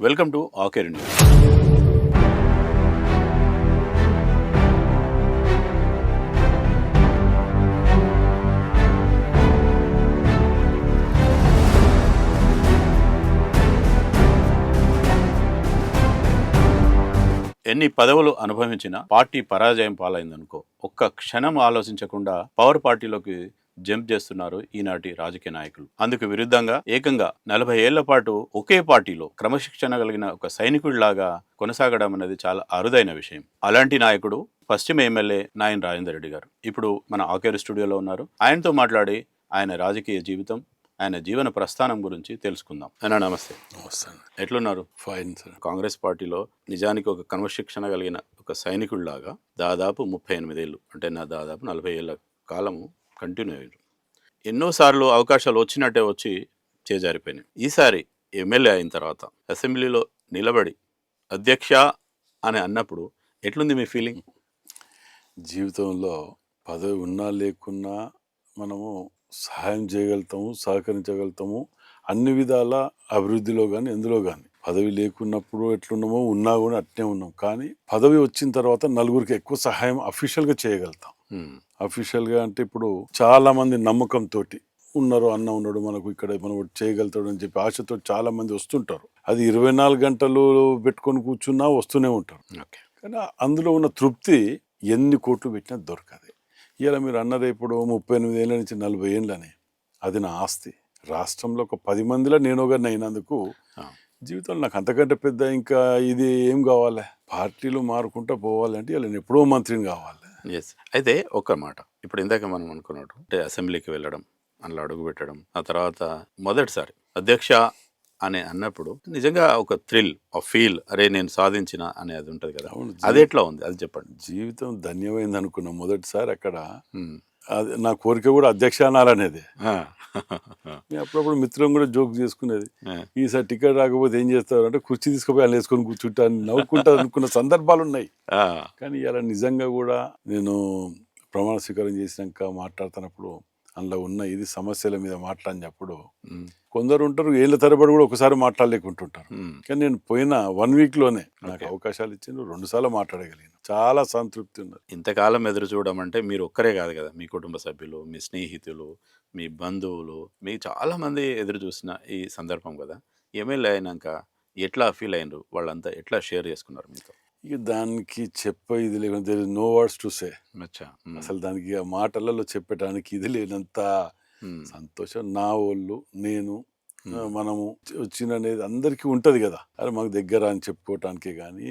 Welcome to ఆకేర్ news. ఎన్ని పదవులు అనుభవించినా party పరాజయం పాలైందనుకో ఒక్క క్షణం ఆలోచించకుండా పవర్ పార్టీలోకి జంప్ చేస్తున్నారు ఈనాటి రాజకీయ నాయకులు. అందుకు విరుద్ధంగా ఏకంగా 40 ఏళ్ల పాటు ఒకే పార్టీలో క్రమశిక్షణ కలిగిన ఒక సైనికుడిలాగా కొనసాగడం అనేది చాలా అరుదైన విషయం. అలాంటి నాయకుడు పశ్చిమ ఎమ్మెల్యే నాయన్ రాజేందర్ రెడ్డి గారు ఇప్పుడు మన ఆకేర్ స్టూడియోలో ఉన్నారు. ఆయనతో మాట్లాడి ఆయన రాజకీయ జీవితం, ఆయన జీవన ప్రస్థానం గురించి తెలుసుకుందాం. అన్నా నమస్తే. నమస్తే. ఎట్లున్నారు? Fine sir. కాంగ్రెస్ పార్టీలో నిజానికి ఒక క్రమశిక్షణ కలిగిన ఒక సైనికుడిలాగా దాదాపు 38 ఏళ్ళు, అంటే నా దాదాపు 40 ఏళ్ళ కాలము కంటిన్యూ అయ్యారు. ఎన్నోసార్లు అవకాశాలు వచ్చినట్టే వచ్చి చేజారిపోయినాయి. ఈసారి ఎమ్మెల్యే అయిన తర్వాత అసెంబ్లీలో నిలబడి అధ్యక్ష అని అన్నప్పుడు ఎట్లుంది మీ ఫీలింగ్? జీవితంలో పదవి ఉన్నా లేకున్నా మనము సహాయం చేయగలుగుతాము, సహకరించగలుగుతాము అన్ని విధాల అభివృద్ధిలో కానీ ఎందులో కానీ. పదవి లేకున్నప్పుడు ఎట్లున్నామో ఉన్నా కూడా అట్నే ఉన్నాం. కానీ పదవి వచ్చిన తర్వాత నలుగురికి ఎక్కువ సహాయం అఫీషియల్గా చేయగలుగుతాం. అఫీషియల్గా అంటే ఇప్పుడు చాలా మంది నమ్మకంతో ఉన్నారు, అన్న ఉన్నాడు మనకు ఇక్కడ మనం చేయగలుగుతాడు అని చెప్పి ఆశతో చాలా మంది వస్తుంటారు. అది 24 గంటలు పెట్టుకొని కూర్చున్నా వస్తూనే ఉంటారు. కానీ అందులో ఉన్న తృప్తి ఎన్ని కోట్లు పెట్టినా దొరకదు. ఇలా మీరు అన్నది ఇప్పుడు 38 ఏళ్ళ నుంచి 40 ఏళ్ళని అది నా ఆస్తి. రాష్ట్రంలో ఒక 10 మందిలో నేను ఒకరిని అయినందుకు జీవితంలో నాకు అంతకంటే పెద్ద ఇంకా ఇది ఏం కావాలి? పార్టీలు మారుకుంటూ పోవాలంటే ఇలా నేను ఎప్పుడో మంత్రిని కావాలి. ఎస్. అయితే ఒక్క మాట, ఇప్పుడు ఇందాక మనం అనుకున్నట్టు అంటే అసెంబ్లీకి వెళ్ళడం, అందులో అడుగు పెట్టడం, ఆ తర్వాత మొదటిసారి అధ్యక్ష అని అన్నప్పుడు నిజంగా ఒక థ్రిల్, ఒక ఫీల్, అరే నేను సాధించిన అనేది ఉంటుంది కదా, అది ఎట్లా ఉంది అది చెప్పండి. జీవితం ధన్యమైంది అనుకున్నా మొదటిసారి అక్కడ. అది నా కోరిక కూడా అధ్యక్ష అనాలనేది. అప్పుడప్పుడు మిత్రులను కూడా జోక్ చేసుకునేది, ఈసారి టికెట్ రాకపోతే ఏం చేస్తారు అంటే కుర్చీ తీసుకుపోయి అలా వేసుకొని కూర్చుంటా నవ్వుకుంటా అనుకున్న సందర్భాలు ఉన్నాయి. కానీ ఇలా నిజంగా కూడా నేను ప్రమాణ స్వీకారం చేసినాక మాట్లాడుతున్నప్పుడు అందులో ఉన్న ఇది సమస్యల మీద మాట్లాడినప్పుడు కొందరు ఉంటారు ఏళ్ళ తరబడి కూడా ఒకసారి మాట్లాడలేకుంటుంటారు. కానీ నేను పోయిన 1 వీక్లోనే నాకు అవకాశాలు ఇచ్చిండ్రు, 2 సార్లు మాట్లాడగలిగాను. చాలా సంతృప్తి ఉన్నది. ఇంతకాలం ఎదురు చూడడం అంటే మీరు ఒక్కరే కాదు కదా, మీ కుటుంబ సభ్యులు, మీ స్నేహితులు, మీ బంధువులు, మీ చాలా మంది ఎదురు చూసిన ఈ సందర్భం కదా. ఎమ్మెల్యే అయినాక ఎట్లా ఫీల్ అయినరు, వాళ్ళంతా ఎట్లా షేర్ చేసుకున్నారు మీతో? ఇక దానికి ఇది లేకుండా there is no words to say. అసలు దానికి మాటలలో చెప్పడానికి ఇది లేనంత సంతోషం. నా వాళ్ళు, నేను, మనము వచ్చిన అనేది అందరికీ ఉంటుంది కదా. అరే మాకు దగ్గర అని చెప్పుకోవటానికే కానీ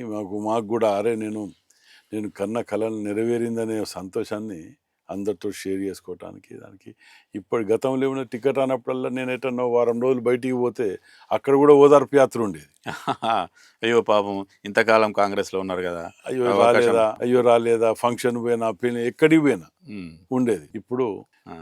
మాకు కూడా అరే నేను కన్న కళను నెరవేరిందనే సంతోషాన్ని అందరితో షేర్ చేసుకోవటానికి. దానికి ఇప్పటి గతంలో ఏమైనా టికెట్ అన్నప్పుడల్లా నేను ఎటన్నా వారం రోజులు బయటికి పోతే అక్కడ కూడా ఓదార్పు యాత్ర ఉండేది. అయ్యో పాపం ఇంతకాలం కాంగ్రెస్లో ఉన్నారు కదా, అయ్యో రాలేదా, ఫంక్షన్ పోయినా ఎక్కడికి పోయినా ఉండేది. ఇప్పుడు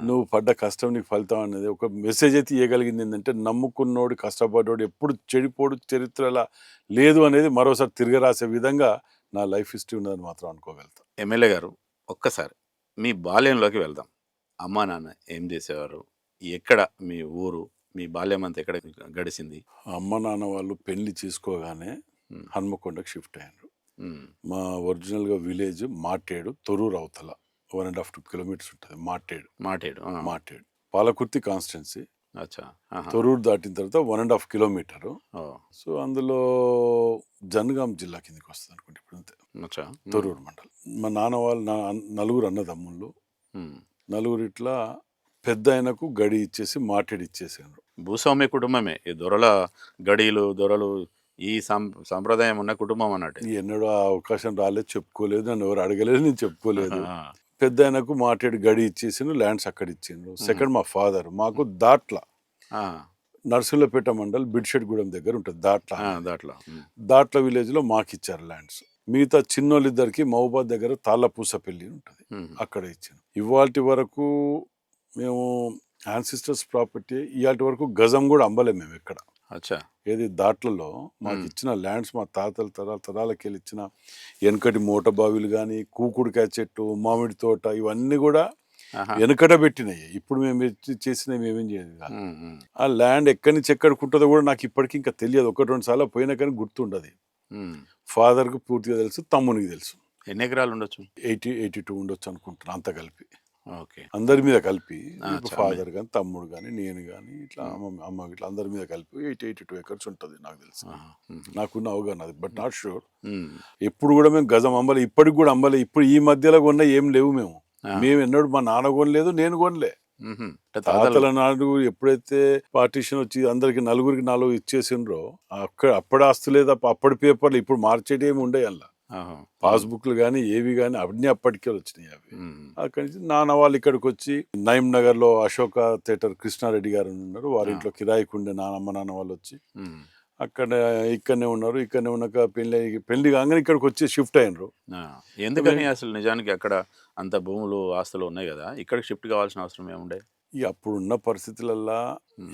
నువ్వు పడ్డ కష్టం నీకు ఫలితం అనేది ఒక మెసేజ్ అయితే ఇవ్వగలిగింది. ఏంటంటే నమ్ముకున్నోడు, కష్టపడ్డోడు ఎప్పుడు చెడిపోడు, చరిత్రలా లేదు అనేది మరోసారి తిరగరాసే విధంగా నా లైఫ్ హిస్టరీ ఉన్నదని మాత్రం అనుకోగలుగుతా. ఎమ్మెల్యే గారు, ఒక్కసారి మీ బాల్యంలోకి వెళ్దాం. అమ్మా నాన్న ఏం చేసేవారు, ఎక్కడ మీ ఊరు, మీ బాల్యం అంతా ఎక్కడ గడిచింది? అమ్మ నాన్న వాళ్ళు పెళ్లి చేసుకోగానే హన్మకొండకు షిఫ్ట్ అయ్యారు. మా ఒరిజినల్గా విలేజ్ మాటేడు, తొరూరు అవతల 1.5-2 కిలోమీటర్స్ ఉంటుంది. మాటేడు పాలకుర్తి కాన్స్టిట్యున్సీ. తొరూరు దాటిన తర్వాత 1.5 కిలోమీటరు. సో అందులో జనగాం జిల్లా కిందకి వస్తుంది అనుకుంటే ఇప్పుడు అంతే, తొరూరు మండలం. మా నాన్న వాళ్ళు 4 అన్నదమ్ముళ్ళు, 4 ఇట్లా పెద్ద ఆయనకు గడి ఇచ్చేసి మాటేడు ఇచ్చేసాను. భూస్వామ్య కుటుంబమే ఈ దొరల గడీలు, దొరలు ఈ సంప్రదాయం ఉన్న కుటుంబం అన్నట్టు. ఎన్నడూ ఆ అవకాశం రాలేదు, చెప్పుకోలేదు, నన్ను ఎవరు అడగలేదు, నేను చెప్పుకోలేదు. పెద్ద ఆయనకు మాటేడు గడి ఇచ్చేసిండు, ల్యాండ్స్ అక్కడ ఇచ్చిండు. సెకండ్ మా ఫాదర్ మాకు నర్సులపేట మండల్ బిడ్షెట్గూడెం దగ్గర ఉంటుంది, దాట్ల విలేజ్ లో మాకు ఇచ్చారు ల్యాండ్స్. మిగతా చిన్నోళ్ళిద్దరికి మహబూబాద్ దగ్గర తాళ్ళపూసపల్లి ఉంటుంది, అక్కడ ఇచ్చాను. ఇవాల్టి వరకు మేము యాన్సిస్టర్స్ ప్రాపర్టీ, ఇవాటి వరకు గజం కూడా అమ్మలేము మేము ఎక్కడ. ఏది దాట్లలో మాకు ఇచ్చిన ల్యాండ్స్ మా తాతల తరాలకి వెళ్ళి ఇచ్చిన వెనకటి మూట బావిలు కానీ, కూకుడుకాయ చెట్టు, మామిడి తోట, ఇవన్నీ కూడా ఆహా. వెనకట పెట్టినాయి. ఇప్పుడు మేము చేసినవి మేమేం చేయదు కాదు. ఉమ్, ఉమ్, ఆ ల్యాండ్ ఎక్కడి నుంచి ఎక్కడికి ఉంటుందో కూడా నాకు ఇప్పటికీ ఇంకా తెలియదు. 1-2 సార్లు పోయినా కానీ గుర్తుండదు. ఉమ్. ఫాదర్కి పూర్తిగా తెలుసు, తమ్మునికి తెలుసు. ఎన్ని ఎకరాలు ఉండొచ్చు? 82 ఉండొచ్చు అనుకుంటున్నాను, అంత కలిపి ఓకే. అందరి మీద కలిపి. ఇప్పుడు చాలా. ఫాదర్ కానీ, తమ్ముడు కానీ, నేను కానీ, ఇట్లా అమ్మ ఇట్లా అందరి మీద కలిపి 82 ఎకర్స్ ఉంటుంది నాకు తెలుసు. ఆహా. ఉమ్, నాకున్న అవగాహన అది, బట్ నాట్ షూర్. ఉమ్. ఎప్పుడు కూడా మేము గజం అమ్మలే, ఇప్పటికి కూడా అమ్మలే. ఇప్పుడు ఈ మధ్యలో కొన్న ఏం లేవు మేము. ఆ. మేము ఎన్నడూ మా నాన్న కొనలేదు, నేను కొనలే. ఉహుం. అంటే తాతలు. తాతల నాడు ఎప్పుడైతే పార్టీషన్ వచ్చి అందరికి నలుగురికి 4 ఇచ్చేసిండ్రో అప్పటి ఆస్తులే తప్ప అప్పటి పేపర్లు ఇప్పుడు మార్చేటి ఏమి ఉండే అలా. ఆహా. పాస్బుక్లు కానీ ఏవి కానీ అన్ని అప్పటికే వచ్చినాయి అవి. ఉమ్, అక్కడి నుంచి నాన్న వాళ్ళు ఇక్కడికి వచ్చి నయం నగర్ లో అశోక థియేటర్ కృష్ణారెడ్డి గారు అని ఉన్నారు, వారి ఇంట్లో కిరాయికి ఉండే నాన్నమ్మ నాన్న వాళ్ళు వచ్చి ఉమ్. అక్కడ ఇక్కడనే ఉన్నారు. ఇక్కడనే ఉన్నాక పెళ్లి కాగానే ఇక్కడికి వచ్చి షిఫ్ట్ అయినరు. ఆ. ఎందుకని అసలు నిజానికి అక్కడ అంత భూములు ఆస్తులు ఉన్నాయి కదా, ఇక్కడికి షిఫ్ట్ కావాల్సిన అవసరం ఏముండే? ఈ అప్పుడున్న పరిస్థితులల్లా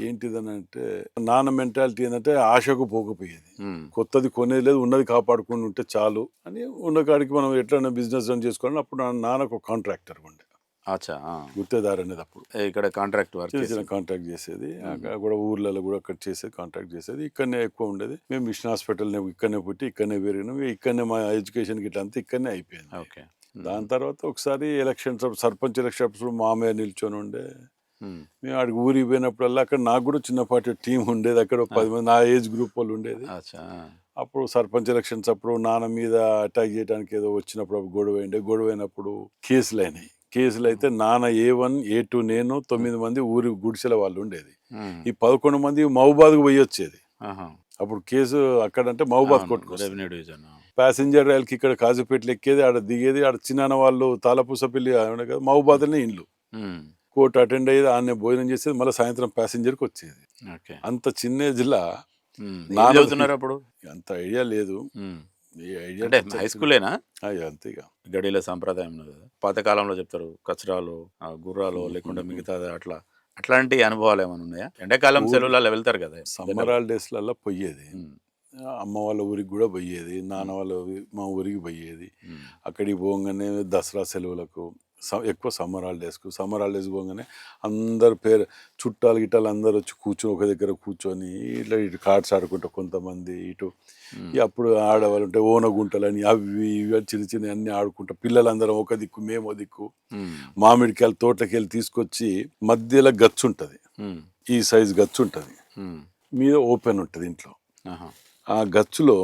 ఏంటిదని అంటే నాన్న మెంటాలిటీ ఏంటంటే ఆశకు పోకపోయేది. ఉమ్, కొత్తది కొనేది లేదు, ఉన్నది కాపాడుకుని ఉంటే చాలు అని ఉన్న కాడికి మనం ఎట్లైనా బిజినెస్ రన్ చేసుకోవాలని. అప్పుడు నాన్నకు ఒక కాంట్రాక్టర్ ఉండే, అచ్చా. ఆ. గుత్తేదారు అనేది. అప్పుడు ఇక్కడ కాంట్రాక్ట్ వర్క్ చిన్న చిన్న కాంట్రాక్ట్ చేసేది. అక్కడ కూడా ఊర్లలో కూడా అక్కడ చేసేది, కాంట్రాక్ట్ చేసేది. ఇక్కడనే ఎక్కువ ఉండేది. మేము మిషన్ హాస్పిటల్ ఇక్కడనే పుట్టి ఇక్కడనే పెరిగినాం. ఇక్కడనే మా ఎడ్యుకేషన్ గిట్లా అంతా ఇక్కడనే అయిపోయింది. ఓకే. దాని తర్వాత ఒకసారి ఎలక్షన్స్ సర్పంచ్ ఎలక్షన్స్ మామయ్య నిల్చొని ఉండే. ఉమ్, మేము ఆడికి ఊరికి పోయినప్పుడల్లా అక్కడ నాకు కూడా చిన్నపాటి టీం ఉండేది. అక్కడ ఒక 10 మంది నా ఏజ్ గ్రూప్ వాళ్ళు ఉండేది. అచ్చా. అప్పుడు సర్పంచ్ ఎలక్షన్స్ అప్పుడు నాన్న మీద అటాక్ చేయడానికి ఏదో వచ్చినప్పుడు గొడవ అయినప్పుడు కేసులు అయినాయి. కేసులు అయితే నాన్న A1 A2 నేను 9 మంది ఊరి గుడిసెల వాళ్ళు ఉండేది. ఉమ్, ఈ 11 మంది మహబూబాద్కు పోయి వచ్చేది. ఆహా. అప్పుడు కేసు అక్కడంటే మహబూబాద్ అవును, కొట్టుకొస్తుంది. Revenue division. ప్యాసింజర్ రైలుకి ఇక్కడ కాజుపేటలు ఎక్కేది, ఆడ దిగేది. ఆడ చిన్నాన్న వాళ్ళు తాళపూసపల్లి కదా మహబూబాద్లోనే ఇండ్లు. ఉమ్, కోర్టు అటెండ్ అయ్యేది, ఆడనే భోజనం చేసేది, మళ్ళీ సాయంత్రం ప్యాసింజర్కి వచ్చేది. ఓకే. అంత చిన్న ఏజ్లా ఉమ్, ఏం నాన్న చదువుతున్నారు అప్పుడు? అంత ఐడియా లేదు. ఉమ్, ఈ ఐడియా అంటే హై స్కూలేనా? అంతేగా. గడిలో సాంప్రదాయం ఉన్నది కదా, పాతకాలంలో చెప్తారు కచరాలు, గుర్రాలు లేకుండా మిగతా అట్లా. అట్లాంటి అనుభవాలు ఏమైనా ఉన్నాయా? ఎండాకాలం సెలవులలో వెళ్తారు కదా. సమ్మర్ హాలిడేస్లలో పోయేది. ఉమ్, అమ్మ వాళ్ళ ఊరికి కూడా పోయేది, నాన్న వాళ్ళ మా ఊరికి పోయేది. ఉమ్, అక్కడికి పోగానే దసరా సెలవులకు ఎక్కువ సమ్మర్ హాలిడేస్ పోగానే అందరు చుట్టాలు గిట్టాలు అందరు వచ్చి కూర్చొని ఒక దగ్గర కూర్చొని ఇట్లా ఇటు కార్డ్స్ ఆడుకుంటూ కొంతమంది ఇటు. అప్పుడు ఆడవాళ్ళు ఉంటే ఓనగుంటలని అవి ఇవి చిన్న చిన్న అన్ని ఆడుకుంటా పిల్లలందరం ఒక దిక్కు మేమో దిక్కు. ఉమ్, మామిడికాయలు తోటకి వెళ్ళి తీసుకొచ్చి మధ్యలో గచ్చు ఉంటుంది, ఉమ్, ఈ సైజు గచ్చు ఉంటుంది, ఉమ్, మీద ఓపెన్ ఉంటుంది ఇంట్లో. ఆహా. ఆ గచ్చులో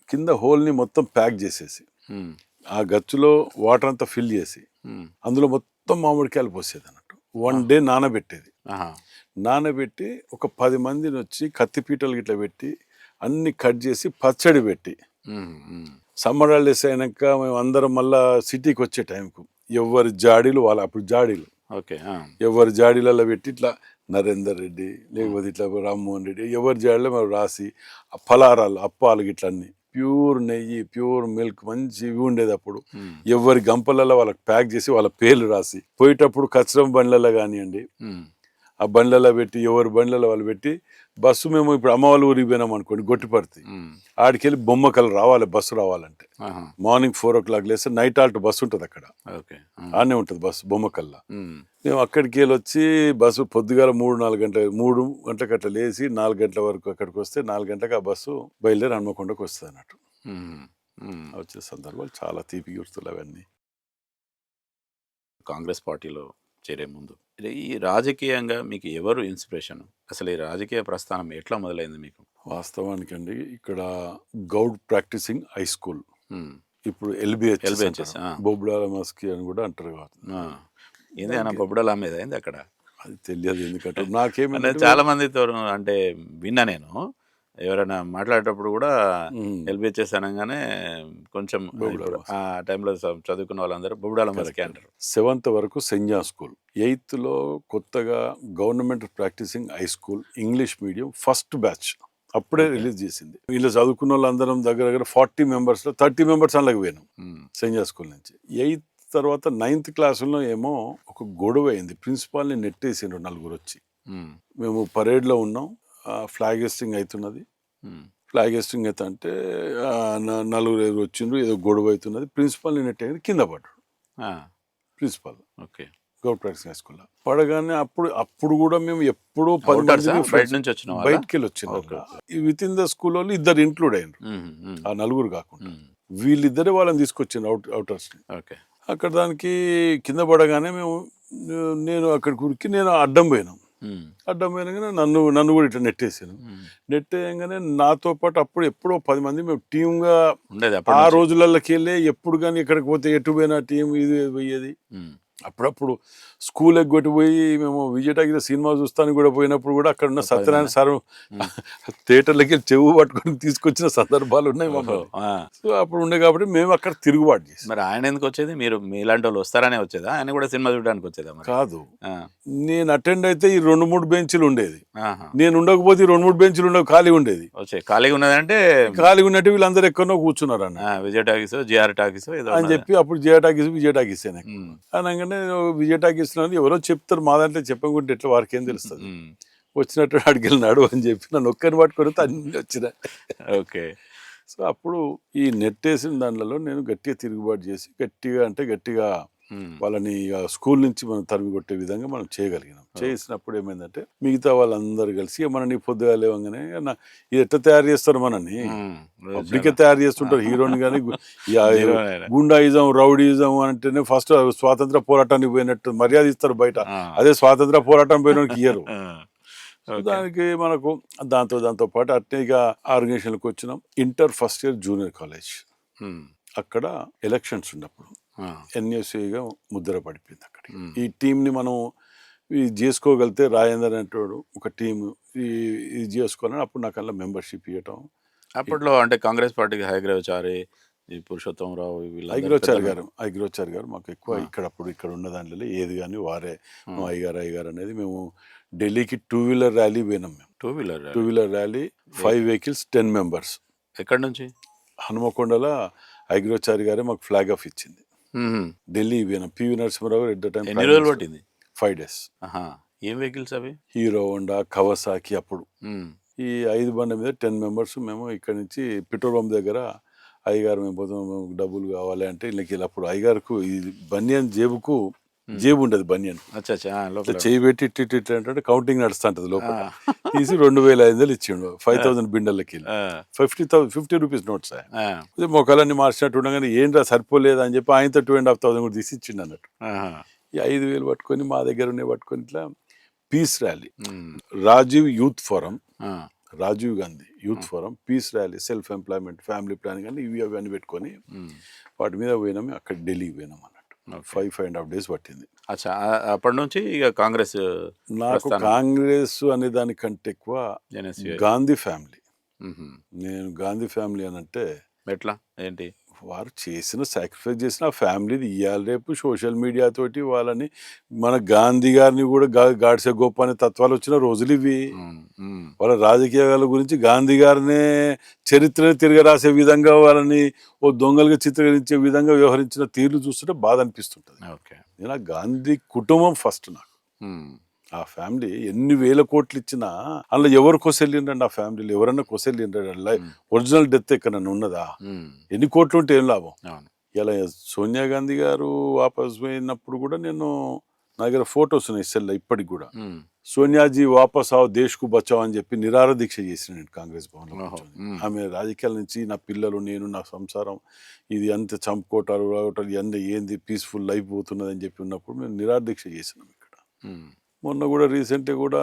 కింద హోల్ని మొత్తం ప్యాక్ చేసేసి ఉమ్, ఆ గచ్చులో వాటర్ అంతా ఫిల్ చేసి ఉమ్, అందులో మొత్తం మామిడికాయలు పోసేది అన్నట్టు. 1 డే నానబెట్టేది. ఆహా. నానబెట్టి ఒక 10 మందిని వచ్చి కత్తిపీటలు గిట్ల పెట్టి అన్ని కట్ చేసి పచ్చడి పెట్టి ఉమ్, ఉమ్, సమ్మర్ హాలిడేస్ అయినాక మేము అందరం మళ్ళా సిటీకి వచ్చే టైంకు ఎవరి జాడీలు వాళ్ళ, అప్పుడు జాడీలు ఓకే. ఆ. ఎవరి జాడీలలో పెట్టి ఇట్లా నరేందర్ రెడ్డి లేకపోతే ఇట్లా రామ్మోహన్ రెడ్డి ఎవరి జాడీలో మేము రాసి ఆ ఫలారాలు అప్పాలు గిట్ల అన్ని ప్యూర్ నెయ్యి ప్యూర్ మిల్క్ మంచి ఇవి ఉండేది. అప్పుడు ఉమ్, ఎవరి గంపలలో వాళ్ళకి ప్యాక్ చేసి వాళ్ళ పేర్లు రాసి పోయేటప్పుడు కచరం బండ్లలో కానివ్వండి ఉమ్, ఆ బండ్లలో పెట్టి ఎవరి బండ్లలో వాళ్ళు పెట్టి బస్సు మేము ఇప్పుడు అమ్మ వాళ్ళ ఊరికి పోయినాం అనుకోండి గొట్టిపడితే ఉమ్, ఆడికెళ్ళి బొమ్మకలు రావాలి బస్సు రావాలంటే. ఆహా. మార్నింగ్ 4 o'clock లేస్తే నైట్ ఆల్ట్ బస్సు ఉంటుంది అక్కడ, ఓకే. ఆడనే ఉంటుంది బస్సు బొమ్మకల్లా. ఉమ్, మేము అక్కడికి వెళ్ళి వచ్చి బస్సు పొద్దుగాల 3 గంటలకు అట్లా లేచి 4 గంటల వరకు అక్కడికి వస్తే 4 గంటలకు ఆ బస్సు బయలుదేరి హన్మకొండకు వస్తుంది అన్నట్టు. ఉమ్, ఉమ్. వచ్చే సందర్భాలు చాలా తీపి గుర్తులు అవన్నీ. కాంగ్రెస్ పార్టీలో చేరే ముందు ఈ రాజకీయంగా మీకు ఎవరు ఇన్స్పిరేషన్? అసలు ఈ రాజకీయ ప్రస్థానం ఎట్లా మొదలైంది మీకు? వాస్తవానికి అండి ఇక్కడ గౌడ్ ప్రాక్టీసింగ్ హై స్కూల్, ఉమ్, ఇప్పుడు LBHS LBHS, బొబ్బుడాల మస్కి అని కూడా అంటారు కాబట్టి ఆ. ఏంది అన్న బొబ్బడలా మీద ఏంది అక్కడ? అది తెలియదు ఎందుకంటే అంటే నాకేమైందంటే చాలా మందితో అంటే విన్నా నేను, ఎవరైనా మాట్లాడేటప్పుడు కూడా LBHS అనగానే కొంచెం ఇప్పుడు ఆ టైంలో చదువుకున్న వాళ్ళందరూ బొబ్బడాల మస్కి అంటారు. 7th వరకు సెంజా స్కూల్, 8th లో కొత్తగా government practising high school English medium first batch అప్పుడే రిలీజ్ చేసింది. వీళ్ళు చదువుకున్న వాళ్ళందరం దగ్గర 40 members లో 30 members అలాగే పోయినాం సెంజా స్కూల్ నుంచి. 8th తర్వాత 9th క్లాసులో ఏమో ఒక గొడవ అయింది, ప్రిన్సిపాల్ని నెట్టేసిండ్రు 4 వచ్చి. మేము పరేడ్లో ఉన్నాం, ఫ్లాగ్ హెస్టింగ్ అవుతున్నది. ఫ్లాగ్ హెస్టింగ్ అయితే అంటే 4 వచ్చిండ్రు, ఏదో గొడవ అవుతున్నది, ప్రిన్సిపాల్ని నెట్టేది కింద పడ్డాడు principal. Okay. Goud practice high స్కూల్లో పడగానే అప్పుడు కూడా మేము ఎప్పుడో 10 అవుటర్సా? మందిని బయట నుంచి వచ్చిన వాళ్ళా? బయటికి వెళ్ళి వచ్చిన విత్ ఇన్ ద స్కూల్ వాళ్ళు ఇద్దరు ఇంక్లూడ్ అయినారు, ఆ నలుగురు కాకుండా వీళ్ళిద్దరే వాళ్ళని తీసుకొచ్చాను అవుటర్స్. ఓకే. అక్కడ దానికి కింద పడగానే నేను అక్కడికి ఉరికి నేను అడ్డం పోయినాను. అడ్డం పోయినాగానే నన్ను కూడా ఇట్లా నెట్టేసాను. నెట్టేయంగానే నాతో పాటు ఎప్పుడో 10 మంది మేము టీమ్గా ఉండేది ఆ రోజులకి వెళ్ళి ఎప్పుడు కానీ ఎక్కడికి పోతే ఎటు పోయినా టీం ఇది పోయేది. అప్పుడప్పుడు స్కూల్ ఎగ్గొట్టిపోయి మేము విజయటాగిరి సినిమా చూస్తానికి కూడా పోయినప్పుడు కూడా అక్కడ ఉన్న సత్యనారాయణ సార్ థియేటర్లకి చెవు పట్టుకొని తీసుకొచ్చిన సందర్భాలు ఉన్నాయి మమ్మల్ని. సో అప్పుడు ఉండే కాబట్టి మేము అక్కడ తిరుగుబాటు చేసాం. మరి ఆయన ఎందుకు వచ్చేది? మీరు మీలాంటి వాళ్ళు వస్తారనే వచ్చేదా? ఆయన కూడా సినిమా చూడడానికి వచ్చేదా? కాదు, నేను అటెండ్ అయితే ఈ 2-3 బెంచ్లు ఉండేది, నేను ఉండకపోతే 2-3 బెంచ్లు ఉండవు, ఖాళీ ఉండేది. ఖాళీగా ఉన్నదంటే ఖాళీగా ఉన్నట్టు వీళ్ళందరూ ఎక్కడో కూర్చున్నారు అన్న. విజయ టాకీస్, జిఆర్ టాకీస్ అని చెప్పి అప్పుడు విజయ టాకీస్ అనగానే విజయ టాకీస్ ఎవరో చెప్తారు, మా దాంట్లో చెప్పకుంటే ఎట్లా వారికి ఏం తెలుస్తుంది, వచ్చినట్టు అడిగి వెళ్ళినాడు అని చెప్పి నన్ను ఒక్కరిని పట్టుకొని అన్ని వచ్చిన. ఓకే. సో అప్పుడు ఈ నెట్టేసిన దాంట్లో నేను గట్టిగా తిరుగుబాటు చేసి గట్టిగా వాళ్ళని స్కూల్ నుంచి మనం తరిమి కొట్టే విధంగా మనం చేయగలిగినాం. చేసినప్పుడు ఏమైందంటే మిగతా వాళ్ళందరూ కలిసి మనని పొద్దుగా లేవగానే ఇది ఎట్లా తయారు చేస్తారు, మనని పబ్లిక్ తయారు చేస్తుంటారు, హీరోని కానీ గుండాయిజం రౌడీయిజం అంటేనే ఫస్ట్ స్వాతంత్ర పోరాటానికి పోయినట్టు మర్యాద ఇస్తారు బయట, అదే స్వాతంత్ర పోరాటం పోయినకి ఇయ్యరు. దానికి మనకు దాంతో పాటు అట్నేగా ఆర్గనైజేషన్కి వచ్చినాం. Inter first year junior college అక్కడ ఎలక్షన్స్ ఉన్నప్పుడు ఎన్ఎస్ఏగా ముద్ర పడిపోయింది అక్కడ. ఈ టీంని మనం ఇది చేసుకోగలిగితే రాజేందర్ అనేటోడు ఒక టీం ఇది చేసుకోవాలని అప్పుడు నాకు అలా మెంబర్షిప్ ఇవ్వటం. అప్పట్లో అంటే కాంగ్రెస్ పార్టీకి హైగ్రవచారి, పురుషోత్తమరావు, ఐగ్రోచారి గారు మాకు ఎక్కువ ఇక్కడ ఉన్న దాంట్లో ఏది కానీ వారే అయ్యగారు అనేది. మేము ఢిల్లీకి 2-వీలర్ ర్యాలీ పోయినాం. మేము 2-వీలర్ ర్యాలీ 5 వెహికల్స్ 10 మెంబర్స్. ఎక్కడి నుంచి? హనుమకొండలో ఐగ్రోచారి గారే మాకు ఫ్లాగ్ ఆఫ్ ఇచ్చింది. ఢిల్లీ పోయినాం. P V Narasimha Rao at the time. ఎన్ని రోజులు పట్టింది? 5 days. ఏం వెహికల్స్ అవి? Hero Honda, Kawasaki. అప్పుడు ఈ 5 బండ్ల మీద 10 మెంబర్స్ మేము ఇక్కడ నుంచి పెట్రోల్ పంప్ దగ్గర అయ్యగారు మేము పోతాం, డబ్బులు కావాలి అంటే వీళ్ళకి అప్పుడు అయ్యగారుకు ఈ బనియన్ జేబు ఉండదు, బనియన్ చేయి పెట్టి ఇట్టి అంటే కౌంటింగ్ నడుస్తుంటది లోపల. తీసి 2,500 ఇచ్చిండు 5,000 బిండర్లకి 50 రూపీస్ నోట్స్. మొక్కలన్నీ మార్చినట్టు ఉండగానే ఏంట్రా సరిపోలేదు అని చెప్పి ఆయనతో 2,500 కూడా తీసి ఇచ్చిండు అన్నట్టు. ఈ 5,000 పట్టుకొని మా దగ్గర పట్టుకొని ఇట్లా peace rally, Rajiv Gandhi youth forum, peace rally, self employment, family planning అని ఇవి అవన్నీ పెట్టుకొని వాటి మీద పోయినాము. అక్కడ ఢిల్లీకి పోయినాం అన్నట్టు. 5.5 days పట్టింది. అప్పటి నుంచి ఇక కాంగ్రెస్. నాకు కాంగ్రెస్ అనే దానికంటే ఎక్కువ గాంధీ ఫ్యామిలీ. నేను గాంధీ ఫ్యామిలీ అని అంటే ఎట్లా ఏంటి, వారు చేసిన సాక్రిఫైస్ చేసిన ఫ్యామిలీది ఇవాళ రేపు సోషల్ మీడియా తోటి వాళ్ళని మన గాంధీ గారిని కూడా గాడ్సే గొప్ప అనే తత్వాలు వచ్చిన రోజులు ఇవి. వాళ్ళ రాజకీయాల గురించి గాంధీ గారినే చరిత్రని తిరగరాసే విధంగా వాళ్ళని ఓ దొంగలుగా చిత్రీకరించే విధంగా వ్యవహరించిన తీర్లు చూస్తుంటే బాధ అనిపిస్తుంటుంది. నేను గాంధీ కుటుంబం ఫస్ట్. నాకు ఆ ఫ్యామిలీ ఎన్ని వేల కోట్లు ఇచ్చినా అందులో ఎవరు కొసెళ్ళిండ్రండి? ఆ ఫ్యామిలీలో ఎవరన్నా కొసెళ్ళిండ్రా? ఒరిజినల్ డెత్ ఎక్కడన్నా ఉన్నదా? ఎన్ని కోట్లు ఉంటే ఏం లాభం? ఇలా సోనియా గాంధీ గారు వాపస్ పోయినప్పుడు కూడా నా దగ్గర ఫొటోస్ ఉన్నాయి సెల్లో ఇప్పటికి కూడా. సోనియాజీ వాపస్ ఆవ్ దేశ్కు బచావ్ అని చెప్పి నిరాహార దీక్ష చేసిన నేను కాంగ్రెస్ భవన్లో. ఆమె రాజకీయాల నుంచి నా పిల్లలు, నేను, నా సంసారం ఇది అంత చంపుకోటాలు ఇవన్నీ ఏంది పీస్ఫుల్ లైఫ్ పోతున్నది అని చెప్పి ఉన్నప్పుడు మేము నిరాహార దీక్ష చేసినాం ఇక్కడ. మొన్న కూడా రీసెంట్గా కూడా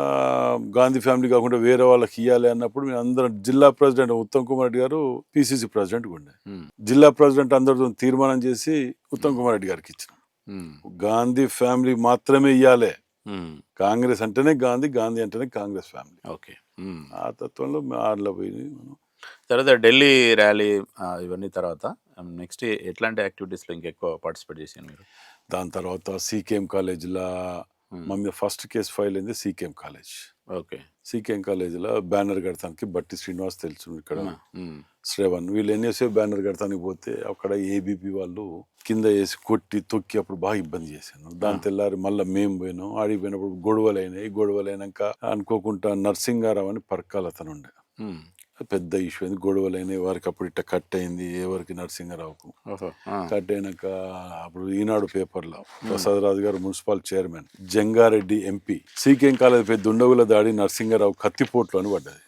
గాంధీ ఫ్యామిలీ కాకుండా వేరే వాళ్ళకి ఇవ్వాలి అన్నప్పుడు మేము అందరం జిల్లా ప్రెసిడెంట్ ఉత్తమ్ కుమార్ రెడ్డి గారు పిసిసి ప్రెసిడెంట్ ఉండే, జిల్లా ప్రెసిడెంట్ అందరితో తీర్మానం చేసి ఉత్తమ్ కుమార్ రెడ్డి గారికి ఇచ్చినాం. గాంధీ ఫ్యామిలీ మాత్రమే ఇవ్వాలి, కాంగ్రెస్ అంటేనే గాంధీ, గాంధీ అంటేనే కాంగ్రెస్ ఫ్యామిలీ. ఓకే. ఆ తత్వంలో ఆడలో పోయి తర్వాత ఢిల్లీ ర్యాలీ ఇవన్నీ తర్వాత నెక్స్ట్ ఎట్లాంటి యాక్టివిటీస్లో ఇంకెక్కువ పార్టిసిపేట్ చేశాను మీరు? దాని తర్వాత సీకేఎం కాలేజ్లో మా మీద ఫస్ట్ కేసు ఫైల్ అయింది సీకేఎం కాలేజ్. ఓకే. సీకేఎం కాలేజీలో బ్యానర్ కడతానికి బట్టి శ్రీనివాస్ తెలుసు, ఇక్కడ శ్రేవన్, వీళ్ళు ఎన్ఎస్ఏ బ్యానర్ కడతానికి పోతే అక్కడ ఏబీపీ వాళ్ళు కింద వేసి కొట్టి తొక్కి అప్పుడు బాగా ఇబ్బంది చేశాను. దాని తెల్లారి మళ్ళీ మేము పోయినాం. ఆడిపోయినప్పుడు గొడవలు అయినాయి. గొడవలు అయినాక అనుకోకుండా నర్సింగారావు అని పర్కాల అతను ఉండే, పెద్ద ఇష్యూ అయింది, గొడవలైన వారికి అప్పుడు ఇట్లా కట్ అయింది ఎవరికి నరసింహారావుకు. ఓహో ఆ. కట్ అయినాక అప్పుడు ఈనాడు పేపర్లో Prasad Raju garu municipal chairman, Jangareddy MP, CKM college పై దుండగుల దాడి నరసింహారావు కత్తిపోట్లు అని పడ్డది.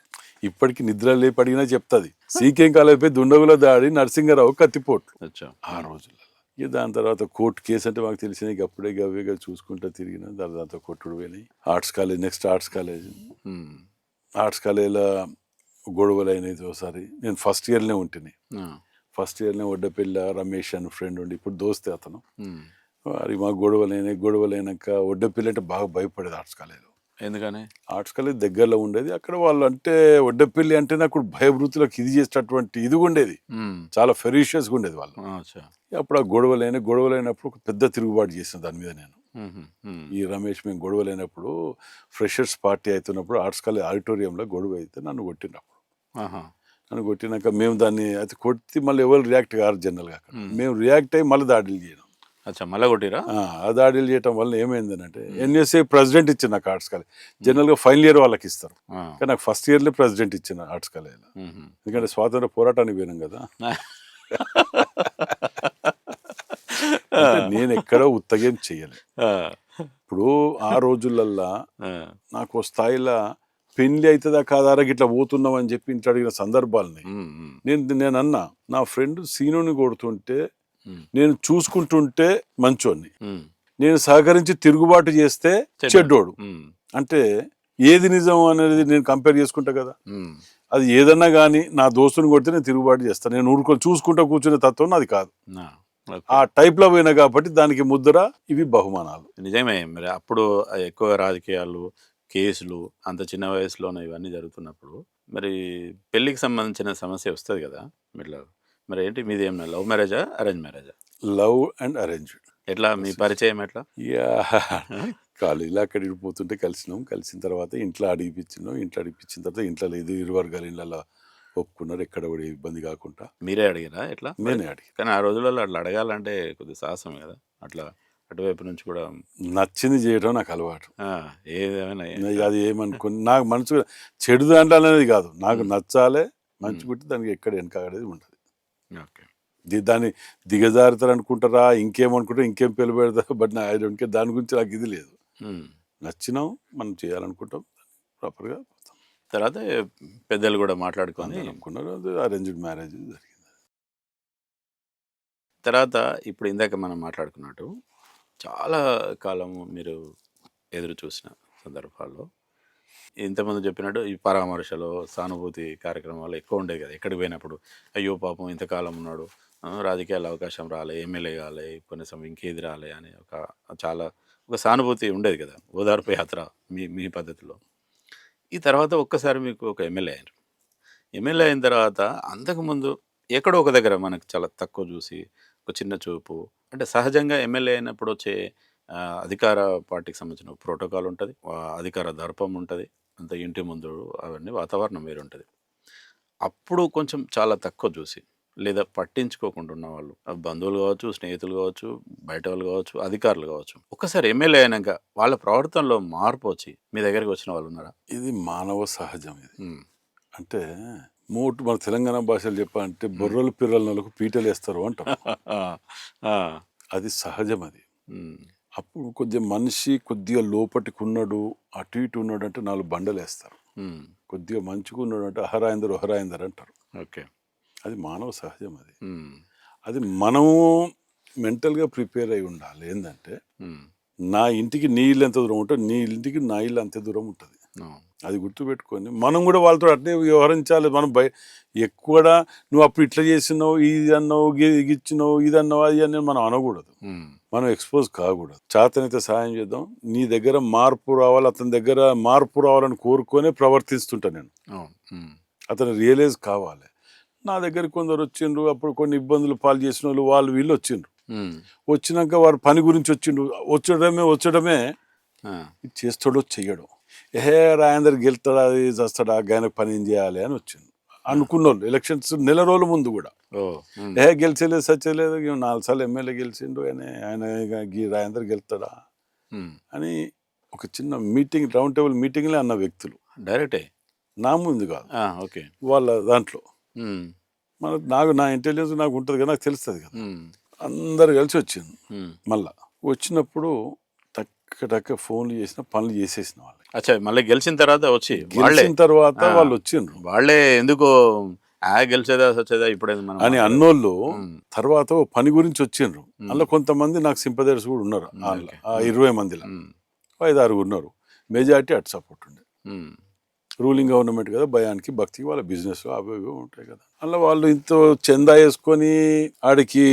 ఇప్పటికి నిద్ర లేపి అడిగినా చెప్తుంది, సీకేఎం కాలేజ్ పై దుండగుల దాడి నరసింహారావు కత్తిపోట్లు అచ్చా ఆ రోజుల్లో. ఇక దాని తర్వాత కోర్టు కేసు అంటే మాకు తెలిసినాయి, ఇక అప్పుడే గవ్వేగా చూసుకుంటూ తిరిగిన దాంతో కొట్టుడు పోయినాయి. Arts college, next arts college. Um. Arts కాలేజీలో గొడవలు అయినాయి ఒకసారి. నేను ఫస్ట్ ఇయర్లోనే ఉంటున్నాయి. ఆ. ఫస్ట్ ఇయర్లోనే ఒడ్డపిల్ల రమేష్ అని ఫ్రెండ్ ఉండి, ఇప్పుడు దోస్తే అతను. ఉమ్. మరి మాకు గొడవలు అయినాక ఒడ్డపిల్ల అంటే బాగా భయపడేది ఆర్ట్స్ కాలేజీలో. ఎందుకని? ఆర్ట్స్ కాలేజ్ దగ్గరలో ఉండేది. అక్కడ వాళ్ళు అంటే ఒడ్డపిల్లి అంటే నాకు భయభృతులకు ఇది చేసేటటువంటి ఇది ఉండేది, ఉమ్. చాలా ఫెరీషియస్గా ఉండేది వాళ్ళు. అచ్చా. అప్పుడు ఆ గొడవలైనప్పుడు ఒక పెద్ద తిరుగుబాటు చేసిన దాని మీద నేను. ఉహు. ఉమ్. ఈ రమేష్ మేము గొడవలైనప్పుడు ఫ్రెషర్స్ పార్టీ అవుతున్నప్పుడు ఆర్ట్స్ కాలేజ్ ఆడిటోరియంలో గొడవ అయితే నన్ను కొట్టినప్పుడు. ఆహా. నన్ను కొట్టినాక మేము దాన్ని అది కొట్టి మళ్ళీ ఎవరు రియాక్ట్ కారు జనరల్గా. అక్కడ మేము రియాక్ట్ అయ్యి మళ్ళీ దాడులు చేయడం. అచ్చా, మళ్ళా కొట్టిరా? ఆ దాడులు చేయడం వల్ల ఏమైందంటే ఎన్ఎస్ఏ ప్రెసిడెంట్ ఇచ్చిన నాకు ఆర్ట్స్ కాలేజ్. జనరల్గా ఫైనల్ ఇయర్ వాళ్ళకి ఇస్తారు, ఆ. కానీ నాకు ఫస్ట్ ఇయర్లో ప్రెసిడెంట్ ఇచ్చిన ఆర్ట్స్ కాలేజ్లో. ఉహు. ఎందుకంటే స్వాతంత్ర పోరాటానికి పోయినాం కదా. అంటే నేను ఎక్కడో ఉత్తగేం చెయ్యలే. ఆ. ఇప్పుడు ఆ రోజులల్లా ఆ. నాకు ఓ స్థాయిలో పెళ్లి అవుతుందా కాదారా ఇట్లా పోతున్నాం అని చెప్పి ఇంట్లో అడిగిన సందర్భాలని ఉమ్. ఉమ్. నేను అన్నా, నా ఫ్రెండ్ సీనుని కొడుతుంటే ఉమ్. నేను చూసుకుంటుంటే మంచోడిని, ఉమ్. నేను సహకరించి తిరుగుబాటు చేస్తే చెడ్డోడు. ఉమ్. అంటే ఏది నిజం అనేది నేను కంపేర్ చేసుకుంటా కదా. ఉమ్. అది ఏదన్నా కానీ నా దోస్తుని కొడితే నేను తిరుగుబాటు చేస్తాను, నేను ఊరుకొని చూసుకుంటా కూర్చునే తత్వం నాది కాదు. ఆ. ఓకే. ఆ టైప్లో పోయినా కాబట్టి దానికి ముద్ర ఇవి బహుమానాలు. నిజమే. మరి అప్పుడు ఎక్కువ రాజకీయాలు, కేసులు, అంత చిన్న వయసులోనే ఇవన్నీ జరుగుతున్నప్పుడు మరి పెళ్ళికి సంబంధించిన సమస్య వస్తుంది కదా మీట్లో. మరి ఏంటి మీది ఏమన్నా లవ్ మ్యారేజా, అరేంజ్ మ్యారేజా? Love and arranged. ఎట్లా మీ పరిచయం ఎట్లా? ఇక కాలేజీలో అక్కడికి పోతుంటే కలిసినాం. కలిసిన తర్వాత ఇంట్లో అడిగిపించిన తర్వాత ఇంట్లో లేదు, ఇరు వర్గాల ఇళ్ళలో ఒప్పుకున్నారు, ఎక్కడ కూడా ఏ ఇబ్బంది కాకుండా. మీరే అడిగిరా ఎట్లా? నేనే అడిగి. కానీ ఆ రోజులలో అట్లా అడగాలంటే కొద్దిగా సాహసమే కదా. అట్లా అటువైపు నుంచి కూడా నచ్చింది చేయడం నాకు అలవాటు. ఏదేమైనా అది ఏమనుకుని నాకు మనసు చెడు దాంట్లో అనేది కాదు, నాకు నచ్చాలే, మంచి పుట్టి దానికి ఎక్కడ వెనకాడేది ఉండదు. ఓకే. దాన్ని దిగజారుతారు అనుకుంటారా, ఇంకేమనుకుంటారా, ఇంకేం పెళ్లి పెడతారు, బట్ నా దాని గురించి నాకు ఇది లేదు. నచ్చినాం, మనం చేయాలనుకుంటాం, ప్రాపర్గా పోతాం. తర్వాత పెద్దలు కూడా మాట్లాడుకొని అనుకున్నారు, అరేంజ్డ్ మ్యారేజ్ జరిగింది. తర్వాత ఇప్పుడు ఇందాక మనం మాట్లాడుకున్నట్టు చాలా కాలము మీరు ఎదురు చూసిన సందర్భాల్లో ఇంతకుముందు చెప్పినట్టు ఈ పరామర్శలు, సానుభూతి కార్యక్రమాలు ఎక్కువ ఉండేవి కదా. ఎక్కడికి పోయినప్పుడు అయ్యో పాపం ఇంతకాలం ఉన్నాడు, రాజకీయాల అవకాశం రాలే, ఎమ్మెల్యే కాలే, కనీసం ఇంకేది రాలే అని ఒక సానుభూతి ఉండేది కదా, ఓదార్పు యాత్ర మీ పద్ధతిలో. ఈ తర్వాత ఒక్కసారి మీకు ఒక ఎమ్మెల్యే అయ్యారు. ఎమ్మెల్యే అయిన తర్వాత అంతకుముందు ఎక్కడో ఒక దగ్గర మనకు చాలా తక్కువ చూసి ఒక చిన్న చూపు, అంటే సహజంగా ఎమ్మెల్యే అయినప్పుడు వచ్చే అధికార పార్టీకి సంబంధించిన ప్రోటోకాల్ ఉంటుంది, అధికార దర్పం ఉంటుంది, అంత ఇంటి ముందు అవన్నీ వాతావరణం వేరు ఉంటుంది. అప్పుడు కొంచెం చాలా తక్కువ చూసి లేదా పట్టించుకోకుండా ఉన్న వాళ్ళు, బంధువులు కావచ్చు, స్నేహితులు కావచ్చు, బయట వాళ్ళు కావచ్చు, అధికారులు కావచ్చు, ఒక్కసారి ఎమ్మెల్యే అయినాక వాళ్ళ ప్రవర్తనలో మార్పు వచ్చి మీ దగ్గరికి వచ్చిన వాళ్ళు ఉన్నారా? ఇది మానవ సహజం. ఇది అంటే మన తెలంగాణ భాషలు చెప్పాలంటే బొర్రలు పిర్రలకు పీటలు వేస్తారు అంటాం. అది సహజం. అది అప్పుడు కొద్దిగా మనిషి కొద్దిగా లోపటికి ఉన్నాడు, అటు ఇటు ఉన్నాడు అంటే 4 బండలు వేస్తారు. కొద్దిగా మంచిగా ఉన్నాడు అంటే అహరాయిందరు అంటారు. ఓకే. అది మానవ సహజం. అది మనము మెంటల్గా ప్రిపేర్ అయి ఉండాలి. ఏంటంటే నా ఇంటికి నీ ఇల్లు ఎంత దూరం ఉంటుంది, నీ ఇంటికి నా ఇల్లు అంతే దూరం ఉంటుంది. అది గుర్తుపెట్టుకొని మనం కూడా వాళ్ళతో అట్నే వ్యవహరించాలి. మనం ఎక్కువ నువ్వు అప్పుడు ఇట్లా చేసినావు, ఇది అన్నావు, ఇచ్చినావు, ఇది అన్నావు, అది అని మనం అనకూడదు. మనం ఎక్స్పోజ్ కాకూడదు. చేతనైతే సాయం చేద్దాం. నీ దగ్గర మార్పు రావాలి, అతని దగ్గర మార్పు రావాలని కోరుకొని ప్రవర్తిస్తుంటా నేను. అతను రియలైజ్ కావాలి. నా దగ్గర కొందరు వచ్చిండ్రు, అప్పుడు కొన్ని ఇబ్బందులు పాలు చేసిన వాళ్ళు వీళ్ళు వచ్చిండ్రు. వచ్చినాక వారు పని గురించి వచ్చడమే ఇది చేస్తాడో చెయ్యడం. రాయందర్ గెలుతాడా, అది చేస్తాడా, గాయనకు పని ఏం చేయాలి అని వచ్చిండు అనుకున్న వాళ్ళు. ఎలక్షన్స్ నెల రోజుల ముందు కూడా గెలిచలేదు, సచ్చలేదు, 4 సార్లు ఎమ్మెల్యే గెలిచిండు, ఆయన రాయందర్ గెలుతాడా అని ఒక చిన్న మీటింగ్, రౌండ్ టేబుల్ మీటింగ్లే అన్న వ్యక్తులు. డైరెక్టే నా ముందు కాదు, ఓకే. వాళ్ళ దాంట్లో. ఉమ్, నా ఇంటెలిజెన్స్ నాకు ఉంటుంది కదా, నాకు తెలుస్తుంది కదా. ఉమ్, అందరు కలిసి వచ్చింది. ఉమ్. మళ్ళా వచ్చినప్పుడు టక్క ఫోన్లు చేసిన పనులు చేసేసిన వాళ్ళు. అచ్చా, మళ్ళీ గెలిచిన తర్వాత వచ్చి వాళ్ళే గెలిచిన తర్వాత ఆ. వాళ్ళు వచ్చిండ్రు వాళ్ళే ఎందుకో గెలిచేదా సచ్చేదా ఇప్పుడే మనం అని మాట్లాడదాం. అన్నోళ్ళు ఉమ్, తర్వాత ఓ పని గురించి వచ్చిండ్రు. ఉమ్. అందులో కొంతమంది నాకు సింపదర్స్ కూడా ఉన్నారు. ఓకే. ఆ 20 మందిలో ఉమ్, 5-6 ఉన్నారు. మెజారిటీ అటు సపోర్ట్ ఉండే. ఉమ్, రూలింగ్ గవర్నమెంట్ కదా, భయానికి భక్తికి వాళ్ళ బిజినెస్ అవి ఇవి ఉంటాయి కదా. అలా వాళ్ళు ఇంత చందా వేసుకొని ఆడికి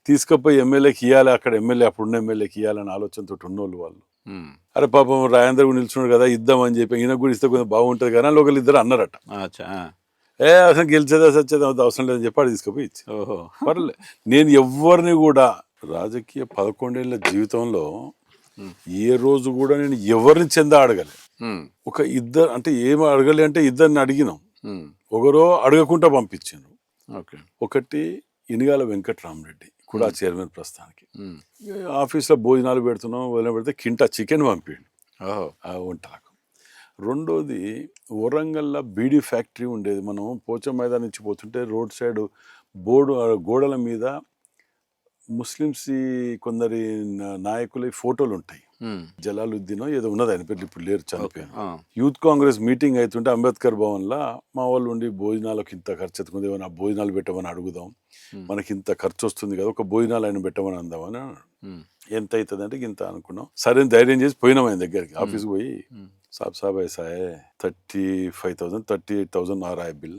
తీసుకుపోయి ఎమ్మెల్యేకి ఇవ్వాలి, అక్కడ ఎమ్మెల్యే అప్పుడున్న ఎమ్మెల్యేకి ఇవ్వాలని ఆలోచనతో ఉన్నోళ్ళు వాళ్ళు. ఉమ్. అరే పాపం రాజేంద్ర కూడా నిల్చున్నాడు కదా, ఇద్దామని చెప్పి ఈయన కూడా ఇస్తే కొంచెం బాగుంటుంది కానీ వాళ్ళు ఒకళ్ళు ఇద్దరు అన్నారట. అచ్చా. అసలు గెలిచేదా సచ్చేదా అవసరం లేదని చెప్పి ఆడు తీసుకుపోయి ఇచ్చి. ఓహో. పర్లే, నేను ఎవరిని కూడా రాజకీయ 11 ఏళ్ళ జీవితంలో ఏ రోజు కూడా నేను ఎవరిని చెందా అడగలే. ఉమ్, ఒక ఇద్దరు అంటే ఏమి అడగలే అంటే ఇద్దరిని అడిగినాం. ఉమ్. ఒకరో అడగకుండా పంపించారు. ఓకే. ఒకటి ఇనిగాల వెంకట్రామరెడ్డి కూడా చైర్మన్ ప్రస్తుతానికి. ఉమ్. ఆఫీస్లో భోజనాలు పెడుతున్నాం, వదిలి పెడితే కింటా చికెన్ పంపిండు ఓహో. ఆ వంటలకు. రెండోది వరంగల్లో బీడీ ఫ్యాక్టరీ ఉండేది. మనం పోచం మైదానం నుంచి పోతుంటే రోడ్ సైడ్ గోడల మీద ముస్లిమ్స్ కొందరి నాయకుల ఫోటోలు ఉంటాయి. ఉమ్. జలాలుద్దీన్ ఏదో ఉన్నది ఆయన పేరు, ఇప్పుడు లేరు, చనిపోయాను. ఆ. యూత్ కాంగ్రెస్ మీటింగ్ అవుతుంటే అంబేద్కర్ భవన్లో మా వాళ్ళు ఉండి భోజనాలకు ఇంత ఖర్చు ఎత్తుకుంది, ఏమైనా భోజనాలు పెట్టమని అడుగుదాం, మనకి ఇంత ఖర్చు వస్తుంది కదా, ఒక భోజనాలు ఆయన పెట్టమని అందామని అన్నాడు. ఉమ్. ఎంత అవుతుంది అంటే ఇంత అనుకున్నాం. సరే ధైర్యం చేసి పోయినాం ఆయన దగ్గరికి. ఆఫీస్కి పోయి साहब ऐसा है 35,000 38,000 आ रहा है बिल,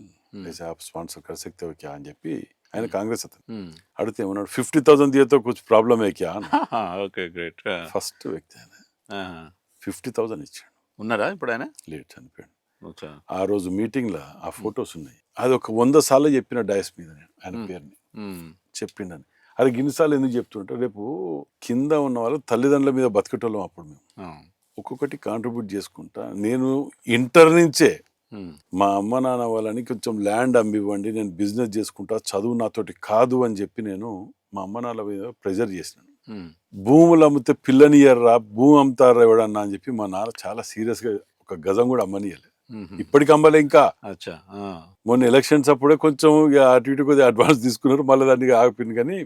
ऐसे आप स्पॉन्सर कर सकते हो क्या అని చెప్పి ఆయన కాంగ్రెస్ అతను అడిగితే ఏమన్నాడు, 50,000 దియే తో కుछ ప్రాబ్లం है क्या. Okay, great. ఫస్ట్ వ్యక్తి ఆయన 50,000 ఇచ్చాడు. ఉన్నారా ఇప్పుడు ఆయన? లేట్, చనిపోయాడు. అచ్చా. ఆ రోజు మీటింగ్ లో ఆ ఫొటోస్ ఉన్నాయి. అది ఒక 100 సార్లు చెప్పిన డయాస్ మీద నేను ఆయన పేరుని చెప్పిండని. అది గిన్నిసార్లు ఎందుకు చెప్తుంటే, రేపు కింద ఉన్న వాళ్ళు తల్లిదండ్రుల మీద బతికేటోళ్ళం అప్పుడు మేము. ఒక్కొక్కటి కాంట్రిబ్యూట్ చేసుకుంటా. నేను ఇంటర్ నుంచే మా అమ్మ నాన్న వాళ్ళని కొంచెం ల్యాండ్ అమ్మివ్వండి, నేను బిజినెస్ చేసుకుంటా, చదువు నాతోటి కాదు అని చెప్పి నేను మా అమ్మ నాన్న మీద ప్రెజర్ చేసినాను. భూములు అమ్మితే పిల్లనియర్రా, భూమి అమ్ముతారా ఎవడన్నా అని చెప్పి మా నాన్న చాలా సీరియస్ గా ఒక గజం కూడా అమ్మనియలే. ఇప్పటికి అమ్మలే ఇంకా. మొన్న ఎలక్షన్స్ అప్పుడే కొంచెం అటు ఇటు కొద్దిగా అడ్వాన్స్ తీసుకున్నారు, మళ్ళీ దాన్ని ఆగిపోయింది. కానీ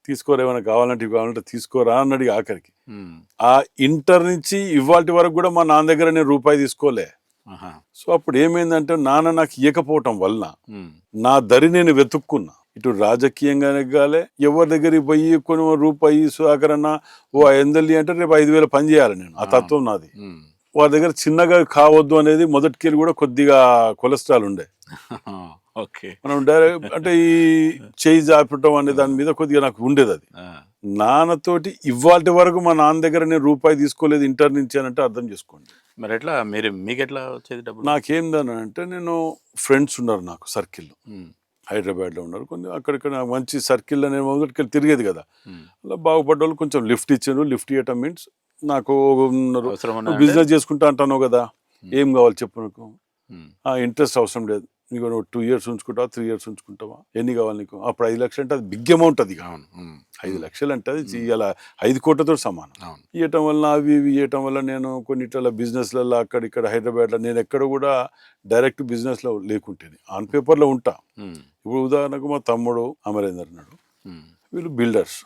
తీసుకోరా, ఏమైనా కావాలంటే తీసుకోరా అన్నాడు ఆఖరికి. ఆ ఇంటర్ నుంచి ఇవాళ వరకు కూడా మా నాన్న దగ్గర నేను రూపాయి తీసుకోలే. సో అప్పుడు ఏమైందంటే నాన్న నాకు ఇవ్వకపోవటం వల్ల నా దరి నేను వెతుక్కున్నా. ఇటు రాజకీయంగా నెగ్గాలి, ఎవరి దగ్గరికి పోయి కొన్ని రూపాయి సుధాకర్ అన్న ఓ 500 అంటే రేపు 5,000 పని చేయాలి నేను. ఆ తత్వం నాది. వారి దగ్గర చిన్నగా కావద్దు అనేది మొదటికెళ్ళి కూడా కొద్దిగా కొలెస్ట్రాల్ ఉండే. మనం డైరెక్ట్ అంటే ఈ చేయి జాపటం అనే దాని మీద కొద్దిగా నాకు ఉండేది. అది నాన్నతోటి ఇవాళ వరకు మా నాన్న దగ్గర నేను రూపాయి తీసుకోలేదు ఇంటర్ నుంచి అని అంటే అర్థం చేసుకోండి. మరి ఎట్లా మీకు ఎట్లా వచ్చేది డబ్బులు? నాకేందనంటే, నేను ఫ్రెండ్స్ ఉన్నారు నాకు సర్కిల్లో, హైదరాబాద్లో ఉన్నారు కొన్ని. అక్కడిక్కడ మంచి సర్కిల్లో నేను మొదటికెళ్ళి తిరిగేది కదా, అలా బాగుపడ్డ వాళ్ళు కొంచెం లిఫ్ట్ ఇచ్చాను. లిఫ్ట్ ఇవ్వటం మీన్స్ నాకు బిజినెస్ చేసుకుంటా అంటాను కదా, ఏం కావాలి చెప్పు నాకు, ఇంట్రెస్ట్ అవసరం లేదు, నీకు 2 years ఉంచుకుంటావా 3 years ఉంచుకుంటావా, ఎన్ని కావాలి నీకు. అప్పుడు 5 లక్షలు అంటే అది బిగ్ అమౌంట్. అది 5 లక్షలు అంటే అది ఇలా 5 కోట్లతో సమానం. ఇవ్వటం వల్ల అవి ఇవ్వటం వల్ల నేను కొన్నిట్ల బిజినెస్లలో అక్కడిక్కడ హైదరాబాద్లో నేను ఎక్కడ కూడా డైరెక్ట్ బిజినెస్లో లేకుంటేనే ఆన్ పేపర్లో ఉంటా. ఇప్పుడు ఉదాహరణకు మా తమ్ముడు అమరేందర్ అన్నాడు, వీళ్ళు బిల్డర్స్,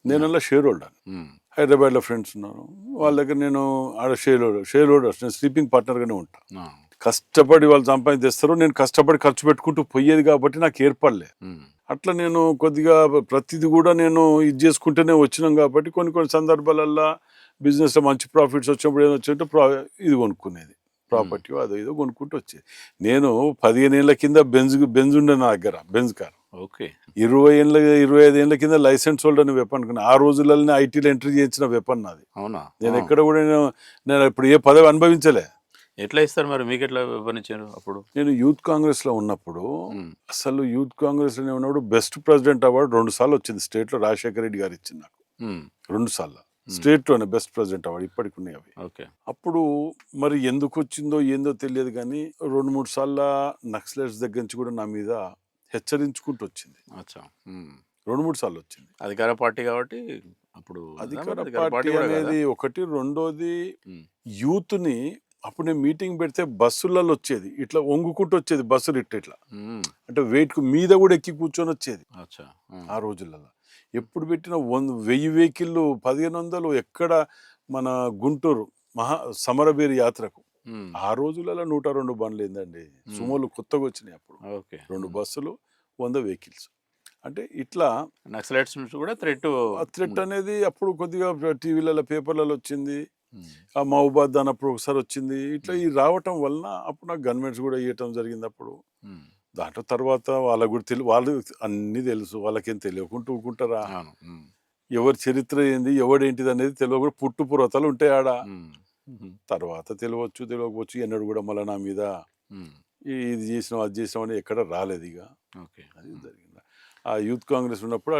నేను అలా షేర్ హోల్డర్. హైదరాబాద్లో ఫ్రెండ్స్ ఉన్నారు, వాళ్ళ దగ్గర నేను ఆడ షేర్ హోల్డర్స్, నేను స్లీపింగ్ పార్ట్నర్గానే ఉంటా. కష్టపడి వాళ్ళు సంపాదిస్తారు, నేను కష్టపడి ఖర్చు పెట్టుకుంటూ పోయేది కాబట్టి నాకు ఏర్పడలే. అట్లా నేను కొద్దిగా ప్రతిదీ కూడా నేను ఇది చేసుకుంటూనే వచ్చినాం కాబట్టి కొన్ని సందర్భాలల్లో బిజినెస్లో మంచి ప్రాఫిట్స్ వచ్చినప్పుడు ఏదో వచ్చినట్టు ఇది కొనుక్కునేది, ప్రాపర్టీ అదో ఏదో కొనుక్కుంటూ వచ్చేది. నేను 15 ఏళ్ల కింద బెంజ్ ఉండే నా దగ్గర, బెంజ్ కార్. ఓకే, 25 ఏళ్ల కింద లైసెన్స్ హోల్డర్ అని వెపన్ అనుకున్నా. ఆ రోజులలోనే ఐటీలో ఎంట్రీ చేయించిన వెపన్ నాది. అవునా? నేను ఎక్కడ కూడా నేను ఇప్పుడు ఏ పదవి అనుభవించలే. ఎట్లా ఇస్తారు మరి, మీకు ఎట్లా ఇవ్వనిచ్చారు అప్పుడు? నేను యూత్ కాంగ్రెస్ లో ఉన్నప్పుడు, అసలు యూత్ కాంగ్రెస్ లో ఉన్నప్పుడు బెస్ట్ ప్రెసిడెంట్ అవార్డు 2 సార్లు వచ్చింది స్టేట్ లో. రాజశేఖర రెడ్డి గారు ఇచ్చింది నాకు 2 సార్లు స్టేట్ లోనే బెస్ట్ ప్రెసిడెంట్ అవార్డు. ఇప్పటికి ఉన్నాయి అవి. అప్పుడు మరి ఎందుకు వచ్చిందో ఏందో తెలియదు కానీ 2-3 సార్లు నక్సలైట్స్ దగ్గర నుంచి కూడా నా మీద హెచ్చరించుకుంటూ వచ్చింది. 2-3 సార్లు వచ్చింది. అధికార పార్టీ కాబట్టి అప్పుడు అధికార పార్టీ అనేది ఒకటి. రెండోది యూత్ ని అప్పుడు నేను మీటింగ్ పెడితే బస్సులలో వచ్చేది, ఇట్లా వంగుకుంటూ వచ్చేది బస్సులు ఇట్లా అంటే వెయిట్ మీద కూడా ఎక్కి కూర్చొని వచ్చేది అచ్చా ఆ రోజులలో. ఎప్పుడు పెట్టిన 1000 వెహికల్ 1500 ఎక్కడ మన గుంటూరు సమరబేరి యాత్రకు ఆ రోజులలో 102 బండ్లు ఏందండి, సుమోలు కొత్తగా వచ్చినాయి అప్పుడు, ఓకే 2 బస్సులు 100 వెహికల్స్. అంటే ఇట్లా నక్సలైట్స్ నుంచి కూడా థ్రెట్ అనేది అప్పుడు కొద్దిగా టీవీలలో పేపర్లలో వచ్చింది. ఆ మహబూబాద్ అన్నప్పుడు ఒకసారి వచ్చింది. ఇట్లా ఈ రావటం వలన అప్పుడు నాకు గవర్నమెంట్స్ కూడా ఇవ్వటం జరిగింది అప్పుడు. దాంట్లో తర్వాత వాళ్ళకు కూడా వాళ్ళు అన్నీ తెలుసు, వాళ్ళకేం తెలియకుండా ఊరుకుంటారా? ఎవరి చరిత్ర ఏంది ఎవడేంటిది అనేది తెలియకుండా పుట్టు పురాతలు ఉంటాయి ఆడ. తర్వాత తెలియకపోవచ్చు. ఎన్నడూ కూడా మళ్ళీ నా మీద ఇది చేసినాం అది చేసినాం అని ఎక్కడ రాలేదు. ఇక అది జరిగింది. ఆ యూత్ కాంగ్రెస్ ఉన్నప్పుడు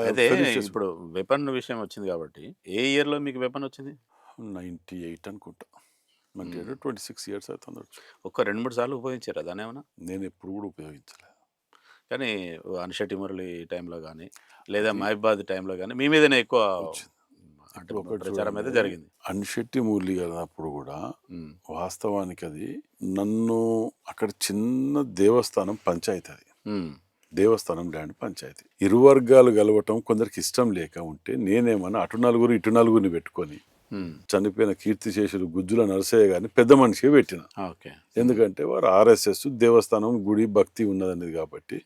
అయితే ఇప్పుడు వెపన్ విషయం వచ్చింది కాబట్టి ఏ ఇయర్ లో మీకు వెపన్ వచ్చింది? 98 అనుకుంటా. అంటే 26 years అవుతుంది. ఒక 2-3 సార్లు ఉపయోగించారా దాని ఏమన్నా? నేను ఎప్పుడు కూడా ఉపయోగించలేదు. కానీ అన్షటి మురళి టైంలో కానీ లేదా మహబాద్ టైంలో కానీ మీ మీదనే ఎక్కువ ప్రచారం అయితే జరిగింది. అన్షెట్టి మురళి గారు అప్పుడు కూడా వాస్తవానికి అది నన్ను అక్కడ చిన్న దేవస్థానం పంచాయతీ, అది దేవస్థానం ల్యాండ్ పంచాయతీ, ఇరు వర్గాలు కలవటం కొందరికి ఇష్టం లేక ఉంటే నేనేమన్నా అటు నలుగురు ఇటు నలుగురిని పెట్టుకొని చనిపోయిన కీర్తిశేషులు గుజ్జుల నరసయ్య గారిని పెద్ద మనిషిగా పెట్టిన. ఎందుకంటే వారు RSS దేవస్థానం గుడి భక్తి ఉన్నదనేది కాబట్టి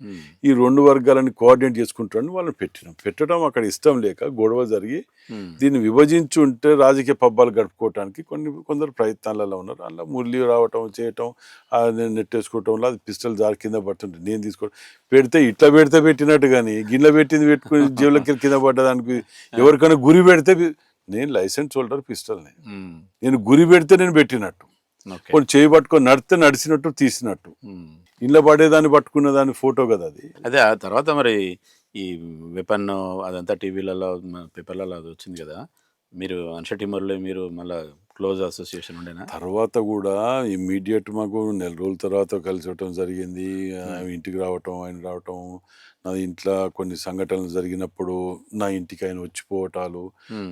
ఈ 2 వర్గాలని కోఆర్డినేట్ చేసుకుంటారని వాళ్ళని పెట్టడం అక్కడ ఇష్టం లేక గొడవ జరిగి దీన్ని విభజించి ఉంటే రాజకీయ పబ్బాలు గడుపుకోవటానికి కొందరు ప్రయత్నాలలో ఉన్నారు. అలా మురళి రావటం చేయటం నెట్టేసుకోవటంలో అది పిస్టల్ జారి కింద పడుతుంటే నేను తీసుకోవడం ఇట్లా పెడితే పెట్టినట్టు కానీ గిన్నె పెట్టింది పెట్టుకుని జేబులకి కింద పడ్డదానికి ఎవరికైనా గురి పెడితే నేను లైసెన్స్ హోల్డర్ పిస్టల్ని, నేను గురి పెడితే నేను పెట్టినట్టు, కొన్ని చేయి పట్టుకొని నడిచినట్టు తీసినట్టు, ఇళ్ళ పడేదాన్ని పట్టుకున్న దాని ఫోటో కదా అది. అదే ఆ తర్వాత మరి ఈ వెపన్ అదంతా టీవీలలో పేపర్లలో అది వచ్చింది కదా, మీరు అన్షటి మురళి మీరు మళ్ళీ క్లోజ్ అసోసియేషన్ ఉండేనా? తర్వాత కూడా ఇమ్మీడియట్ మాకు 4 రోజుల తర్వాత కలిసి జరిగింది. ఇంటికి రావటం, ఆయన రావటం, నా ఇంట్లో కొన్ని సంఘటనలు జరిగినప్పుడు నా ఇంటికి ఆయన వచ్చిపోవటాలు,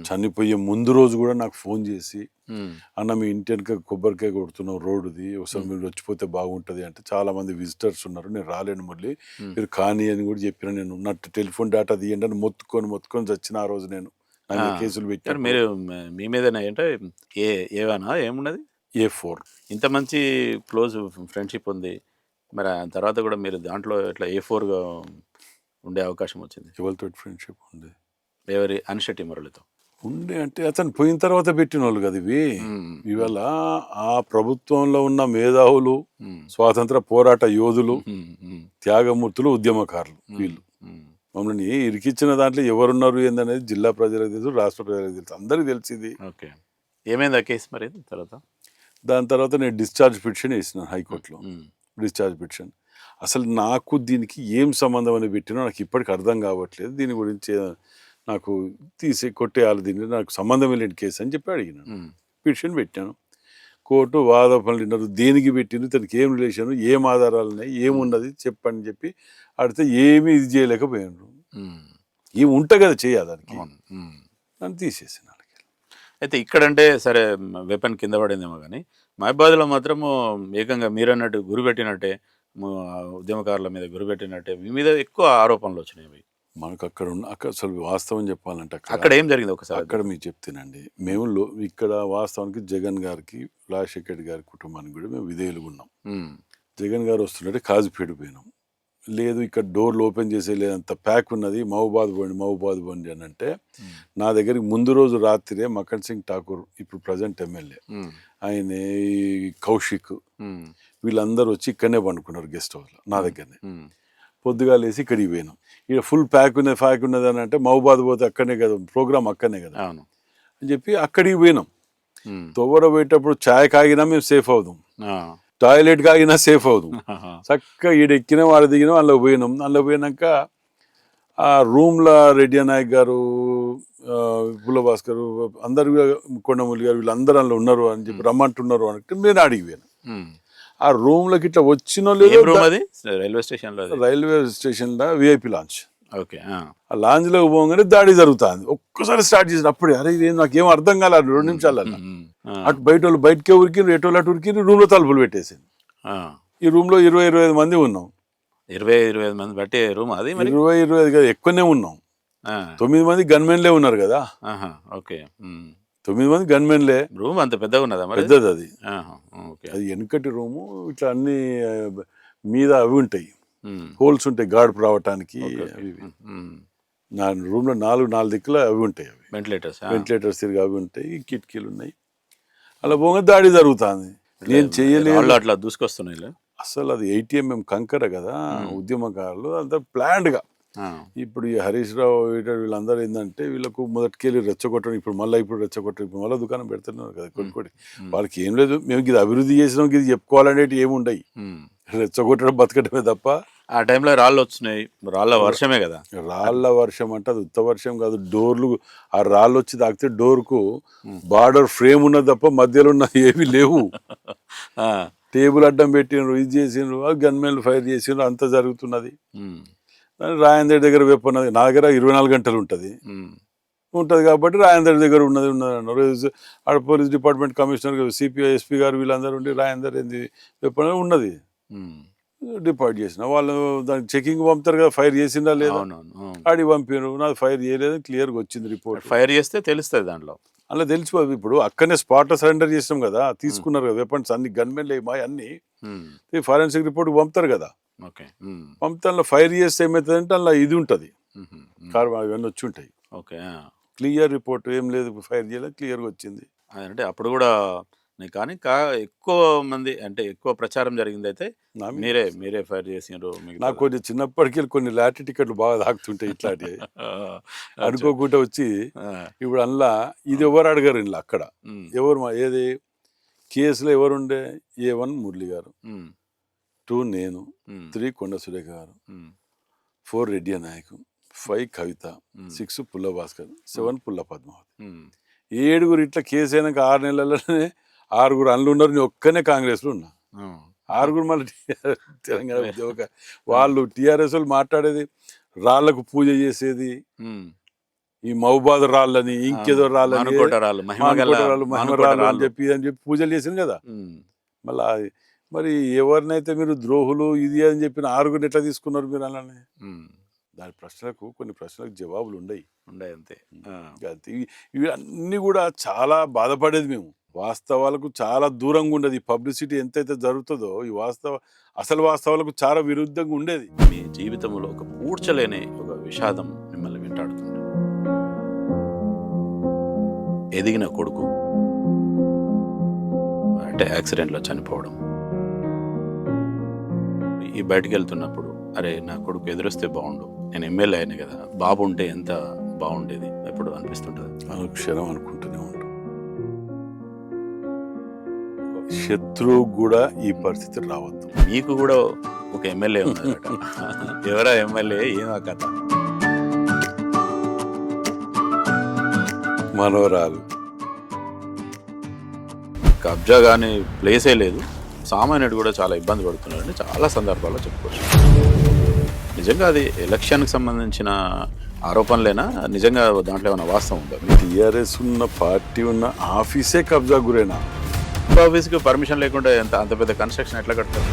చనిపోయే ముందు రోజు కూడా నాకు ఫోన్ చేసి అన్న మీ ఇంటి వెనక కొబ్బరికాయ కొడుతున్నాం రోడ్డుది, ఒకసారి మీరు వచ్చిపోతే బాగుంటుంది అంటే చాలా మంది విజిటర్స్ ఉన్నారు, నేను రాలేను మళ్ళీ మీరు కానీ అని కూడా చెప్పిన. నేను నా టెలిఫోన్ డేటా తీయండి అని మొత్తుకొని చచ్చిన ఆ రోజు. నేను కేసులు పెట్టారు. మీరు మీ మీద అంటే ఏవన్నా ఏమున్నది A4 ఇంత మంచి క్లోజ్ ఫ్రెండ్షిప్ ఉంది, మరి తర్వాత కూడా మీరు దాంట్లో ఇట్లా A4గా ఉండే అవకాశం వచ్చింది? ఎవరితో ఫ్రెండ్షిప్ ఉంది? ఎవరి అన్షటి మురళితో ఉండే అంటే అతను పోయిన తర్వాత పెట్టిన వాళ్ళు కదా ఇవి. ఇవాళ ఆ ప్రభుత్వంలో ఉన్న మేధావులు, స్వాతంత్ర పోరాట యోధులు, త్యాగమూర్తులు, ఉద్యమకారులు వీళ్ళు మమ్మల్ని ఇరికిచ్చిన దాంట్లో ఎవరున్నారు ఏందనేది జిల్లా ప్రజలకు తెలుసు, రాష్ట్ర ప్రజలకు తెలుసు, అందరికీ తెలిసింది. ఓకే, ఏమైంది ఆ కేసు మరి తర్వాత? దాని తర్వాత నేను డిశ్చార్జ్ పిటిషన్ వేసినాను హైకోర్టులో. డిశ్చార్జ్ పిటిషన్ అసలు నాకు దీనికి ఏం సంబంధం అని పెట్టినో నాకు ఇప్పటికి అర్థం కావట్లేదు. దీని గురించి నాకు కొట్టేయాలి, దీన్ని నాకు సంబంధం లేని కేసు అని చెప్పి అడిగినాను. పిటిషన్ పెట్టాను. కోర్టు వాదపనులు విన్నారు, దేనికి పెట్టింది, తనకి ఏం రిలేషన్, ఏం ఆధారాలు ఉన్నాయి, ఏమున్నది చెప్పని చెప్పి అడిగితే ఏమీ ఇది చేయలేకపోయాను. ఏమి ఉంటా కదా చేయదానికి, నన్ను తీసేసిన. అయితే ఇక్కడంటే సరే వెపన్ కింద పడిందేమో కానీ మహబాద్లో మాత్రము ఏకంగా మీరన్నట్టు గురిపెట్టినట్టే, ఉద్యమకారుల మీద గురిపెట్టినట్టే మీ మీద ఎక్కువ ఆరోపణలు వచ్చినాయి. మనకు అక్కడ అసలు వాస్తవం చెప్పాలంటే అక్కడ ఏం జరిగింది ఒకసారి అక్కడ మీకు చెప్తేనండి. మేము ఇక్కడ వాస్తవానికి జగన్ గారికి, రాజశేఖర్ గారి కుటుంబానికి కూడా మేము విధేయులుగా ఉన్నాం. జగన్ గారు వస్తుంటే కాజుపేట పోయినాం. లేదు ఇక్కడ డోర్లు ఓపెన్ చేసే లేదంత ప్యాక్ ఉన్నది, మహబూబాద్ పోండి అని అంటే నా దగ్గరికి ముందు రోజు రాత్రే మక్కన్ సింగ్ ఠాకూర్, ఇప్పుడు ప్రజెంట్ ఎమ్మెల్యే, ఆయన కౌశిక్ వీళ్ళందరూ వచ్చి ఇక్కడనే పండుకున్నారు గెస్ట్ హౌస్లో నా దగ్గరనే. పొద్దుగా లేసి ఇక్కడికి పోయినాం. ఇక్కడ ఫుల్ ప్యాక్ ఉన్నది అని అంటే మహబూబాద్ పోతే అక్కడనే కదా ప్రోగ్రామ్, అక్కడనే కదా అని చెప్పి అక్కడికి పోయినాం. తొవ్వర పోయేటప్పుడు ఛాయ్ కాగినా మేము సేఫ్ అవుదాం, టాయిలెట్ కాగినా సేఫ్ అవుదాం. చక్కగా ఈడెక్కినాం, వాడు దిగినాం, అందులో పోయినాం. అందులో పోయినాక ఆ రూమ్లో రెడ్డి నాయక్ గారు, పుల్లభాస్కర్, అందరు, కొండమూలి గారు వీళ్ళందరూ అందులో ఉన్నారు అని చెప్పి రమ్మంటున్నారు అంటే నేను అడిగి పోయాను. ఆ రూమ్లోకి ఇట్లా వచ్చిన లేదు, రైల్వే స్టేషన్లో VIP లాంచ్ ఓకే. ఆ లాంజ్లోకి పోగానే దాడి జరుగుతుంది. ఒక్కసారి స్టార్ట్ చేసిన అప్పుడే అరే ఇది నాకేం అర్థం కాలేదు 2 నిమిషాలలో. అటు బయట వాళ్ళు బయటకే ఉరికిరు, ఎటు వాళ్ళు అటు ఉరికిరు, రూమ్లో తలుపులు పెట్టేసింది. ఈ రూమ్లో 20-25 మంది ఉన్నాం. 20-25 మంది బట్టి రూమ్ అది మరి 20-25 కాదు, ఎక్కువనే ఉన్నాం. 9 మంది గన్మెన్లే ఉన్నారు కదా. ఓకే. 9 మంది గన్మెన్లే. రూమ్ అంత పెద్దగా ఉన్నదా మరి? పెద్దది అది. ఓకే. అది వెనుకటి రూము. ఇట్లా అన్ని మీద అవి ఉంటాయి, హోల్స్ ఉంటాయి గాడుపు రావటానికి. నా రూమ్లో 4 దిక్కుల అవి ఉంటాయి, అవి వెంటిలేటర్స్ తిరిగి అవి ఉంటాయి, కిటికీలు ఉన్నాయి. అలా పోగా దాడి జరుగుతుంది. నేను చెయ్యలేదు, అట్లా దూసుకొస్తున్నాయి. అసలు అది 80mm కంకర కదా. ఉద్యమకారులు అంతా ప్లాన్డ్గా. ఇప్పుడు ఈ హరీష్ రావు వీళ్ళందరూ ఏంటంటే వీళ్ళకు మొదటికెళ్ళి రెచ్చగొట్టడం, ఇప్పుడు రెచ్చగొట్టడం, ఇప్పుడు మళ్ళీ దుకాణం పెడుతున్నారు కదా కొన్ని. వాళ్ళకి ఏం లేదు, మేము ఇది అభివృద్ధి చేసినాం, ఇది చెప్పుకోవాలనేవి ఏముండయి, రెచ్చగొట్టడం బతకటమే తప్ప. ఆ టైంలో రాళ్ళు వచ్చినాయి, రాళ్ళ వర్షమే కదా. రాళ్ళ వర్షం అంటే అది ఉత్త వర్షం కాదు. డోర్లు ఆ రాళ్ళు వచ్చి తాకితే డోర్కు బార్డర్ ఫ్రేమ్ ఉన్నది తప్ప మధ్యలో ఉన్న ఏవి లేవు. టేబుల్ అడ్డం పెట్టినరు, ఇది చేసిండ్రు, గన్మెన్లు ఫైర్ చేసిండ్రు, అంతా జరుగుతున్నది. రాయందర్ దగ్గర వెప్పన్నది, నా దగ్గర 24 గంటలు ఉంటుంది కాబట్టి రాయందర్ దగ్గర ఉన్నది అన్నారు. ఆడ police department commissioner, CPI, SP గారు వీళ్ళందరూ ఉండి రాయందర్ ఏంది వెప్పన ఉన్నది డిపార్ట్ చేసిన వాళ్ళు దానికి చెకింగ్ పంపుతారు కదా, ఫైర్ చేసిందా లేదా ఆడి పంపారు. నాది ఫైర్ చేయలేదు, క్లియర్గా వచ్చింది రిపోర్ట్. ఫైర్ చేస్తే తెలుస్తుంది దాంట్లో, అలా తెలిసిపోదు. ఇప్పుడు అక్కడనే స్పాట్లో సరెండర్ చేసినాం కదా, తీసుకున్నారు కదా వెపన్స్ అన్ని, గన్మెన్లు అన్ని ఫారెన్సిక్ రిపోర్ట్ పంపుతారు కదా. పంపుతా ఫైర్ చేస్తే ఏమవుతుందంటే అలా ఇది ఉంటుంది, కార్బన్ అవన్నీ వచ్చి ఉంటాయి. క్లియర్ రిపోర్ట్ ఏం లేదు, ఫైర్ చేయలేదు, క్లియర్గా వచ్చింది. అంటే అప్పుడు కూడా కానీ ఎక్కువ మంది అంటే ఎక్కువ ప్రచారం జరిగింది అయితే మీరే ఫైర్ చేసినారు. నాకు కొంచెం చిన్నప్పటికీ కొన్ని లాటరీ టికెట్లు బాగా తాకుతుంటాయి ఇట్లాంటివి. అనుకోకుండా వచ్చి ఇప్పుడు అందులో ఇది ఎవరు అడగారు ఇంట్లో, అక్కడ ఎవరు ఏది కేసులో ఎవరుండే, A1 మురళి గారు, 2 నేను, 3 కొండ సురేఖ గారు, 4 రెడ్డి నాయక్, 5 కవిత, 6 పుల్ల భాస్కర్, 7 పుల్ల పద్మావతి. 7 ఇట్లా కేసు అయినాక 6 నెలలనే 6 అందులో ఉన్నారు. నేను ఒక్కనే కాంగ్రెస్లో ఉన్నా. 6 మళ్ళీ తెలంగాణ ఉద్యోగ వాళ్ళు టీఆర్ఎస్ వాళ్ళు మాట్లాడేది రాళ్లకు పూజ చేసేది, ఈ మహబూబాద్ రాళ్ళని ఇంకేదో రాళ్ళని మహిమరాళ్ళు అని చెప్పి పూజలు చేసింది కదా. మళ్ళా మరి ఎవరినైతే మీరు ద్రోహులు ఇది అని చెప్పిన 6 ఎట్లా తీసుకున్నారు మీరు అలానే? దాని ప్రశ్నలకు కొన్ని ప్రశ్నలకు జవాబులు ఉండయి అంతే. ఇవి అన్నీ కూడా చాలా బాధపడేది మేము. వాస్తవాలకు చాలా దూరంగా ఉండేది. ఈ పబ్లిసిటీ ఎంతైతే జరుగుతుందో ఈ అసలు వాస్తవాలకు చాలా విరుద్ధంగా ఉండేది. మీ జీవితంలో ఒక పూడ్చలేని ఒక విషాదం మిమ్మల్ని వెంటాడుతుంది. ఎదిగిన కొడుకు అంటే యాక్సిడెంట్లో చనిపోవడం. ఈ బయటికి వెళ్తున్నప్పుడు అరే నా కొడుకు ఎదురొస్తే బాగుండు, నేను ఎమ్మెల్యే అయినా కదా, బాబు ఉంటే ఎంత బాగుండేది ఎప్పుడు అనిపిస్తుంటుంది. అనుక్షణం అనుకుంటూనే ఉంటాం. శత్రువు కూడా ఈ పరిస్థితి రావద్దు. మీకు కూడా ఒక ఎమ్మెల్యే ఉన్నారట. ఎవరా ఎమ్మెల్యే, ఏమో కథ? మనవరాలు. కబ్జా కానీ ప్లేసే లేదు. సామాన్యుడు కూడా చాలా ఇబ్బంది పడుతున్నాడని చాలా సందర్భాల్లో చెప్పుకోవచ్చు. నిజంగా అది ఎలక్షన్కి సంబంధించిన ఆరోపణలేనా, నిజంగా దాంట్లో ఏమైనా వాస్తవం ఉందా? టీఆర్ఎస్ ఉన్న పార్టీ ఉన్న ఆఫీసే కబ్జా గురేనా? ఆఫీస్కి పర్మిషన్ లేకుండా అంత పెద్ద కన్స్ట్రక్షన్ ఎట్లా కడతారు?